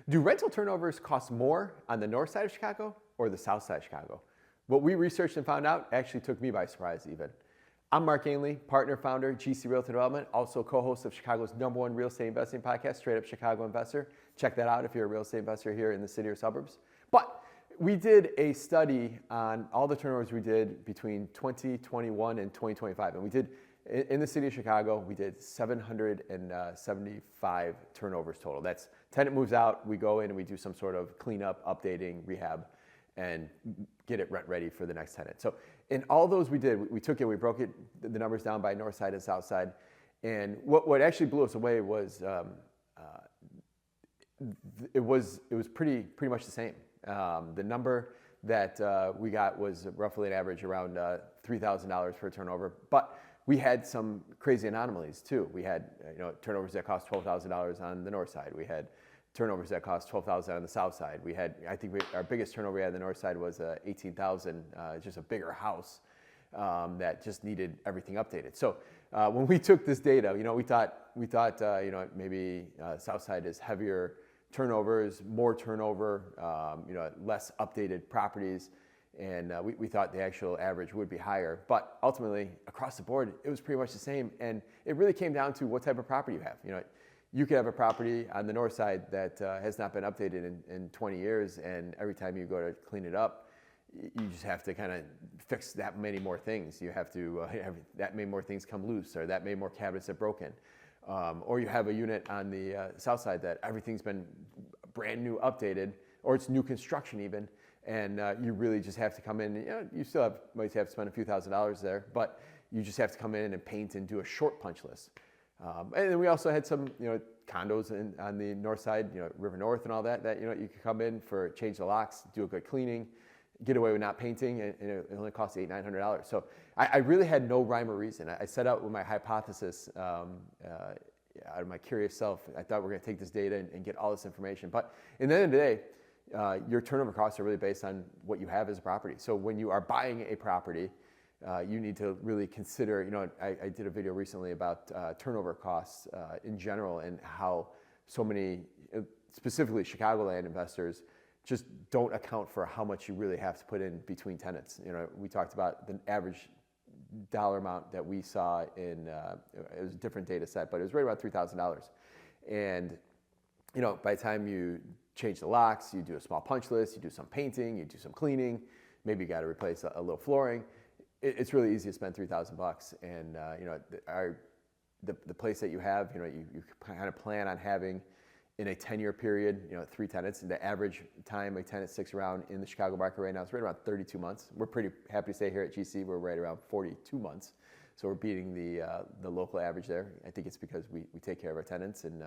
Do rental turnovers cost more on the north side of Chicago or the south side of Chicago? What we researched and found out actually took me by surprise even. I'm Mark Ganley, partner, founder, GC Realty Development, also co-host of Chicago's #1 real estate investing podcast, Straight Up Chicago Investor. Check that out if you're a real estate investor here in the city or suburbs. But we did a study on all the turnovers we did between 2021 and 2025. And we did, in the city of Chicago, we did 775 turnovers total. That's tenant moves out, we go in and we do some sort of cleanup, updating, rehab, and get it rent ready for the next tenant. So in all those we did, we took it, we broke it, the numbers down by north side and south side. And what actually blew us away was it was pretty much the same. The number that we got was roughly an average around $3,000 per turnover, but we had some crazy anomalies too. We had turnovers that cost $12,000 on the north side. We had turnovers that cost $12,000 on the south side. We had, our biggest turnover we had on the north side was $18,000, just a bigger house that just needed everything updated. So when we took this data, we thought maybe south side is heavier turnovers, more turnover, less updated properties, and we thought the actual average would be higher. But ultimately, across the board, it was pretty much the same, and it really came down to what type of property you have. You could have a property on the north side that has not been updated in 20 years, and every time you go to clean it up, you just have to kind of fix that many more things. You have to have that many more things come loose, or that many more cabinets are broken. Or you have a unit on the south side that everything's been brand new, updated, or it's new construction even, and you really just have to come in. You still might have to spend a few $1,000s there, but you just have to come in and paint and do a short punch list. And then we also had some condos on the north side, River North and all that you could come in for change the locks, do a good cleaning, get away with not painting, and it only costs $800-900. So I really had no rhyme or reason. I set out with my hypothesis out of my curious self. I thought we're going to take this data and get all this information. But in the end of the day, your turnover costs are really based on what you have as a property. So when you are buying a property, you need to really consider, I did a video recently about turnover costs in general, and how so many, specifically Chicagoland investors, just don't account for how much you really have to put in between tenants. We talked about the average dollar amount that we saw in, it was a different data set, but it was right around $3,000. And, by the time you change the locks, you do a small punch list, you do some painting, you do some cleaning, maybe you got to replace a little flooring. It's really easy to spend $3,000. And, the place that you have, you kind of plan on having in a 10-year period, 3 tenants, and the average time a tenant sticks around in the Chicago market right now is right around 32 months. We're pretty happy to say here at GC, we're right around 42 months. So we're beating the local average there. I think it's because we take care of our tenants, and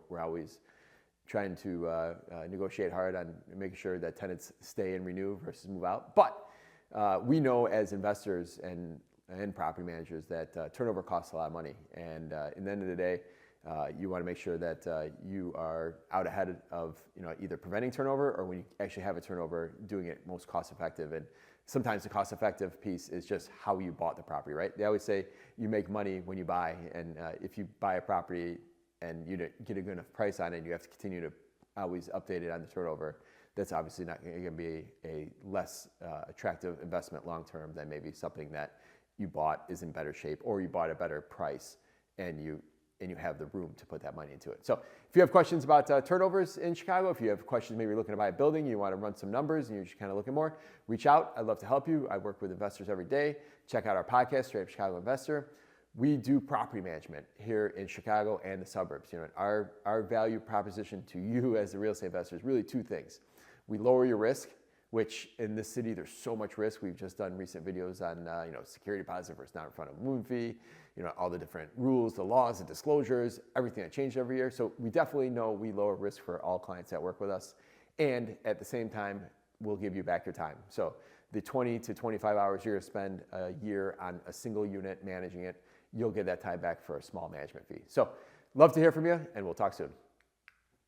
we're always trying to negotiate hard on making sure that tenants stay and renew versus move out. But we know as investors and property managers that turnover costs a lot of money. And in the end of the day, you want to make sure that you are out ahead of either preventing turnover, or when you actually have a turnover, doing it most cost effective. And sometimes the cost effective piece is just how you bought the property, right? They always say you make money when you buy, and if you buy a property and you get a good enough price on it, you have to continue to always update it on the turnover. That's obviously not going to be a less attractive investment long term than maybe something that you bought is in better shape, or you bought a better price and you have the room to put that money into it. So if you have questions about turnovers in Chicago, if you have questions, maybe you're looking to buy a building, you want to run some numbers, and you're just kind of looking more, reach out. I'd love to help you. I work with investors every day. Check out our podcast, Straight Up Chicago Investor. We do property management here in Chicago and the suburbs. Our value proposition to you as a real estate investor is really 2 things. We lower your risk, which in this city, there's so much risk. We've just done recent videos on, security deposit versus non-refundable moving fee, all the different rules, the laws, the disclosures, everything that changed every year. So we definitely know we lower risk for all clients that work with us. And at the same time, we'll give you back your time. So the 20 to 25 hours you're going to spend a year on a single unit managing it, you'll get that time back for a small management fee. So love to hear from you, and we'll talk soon.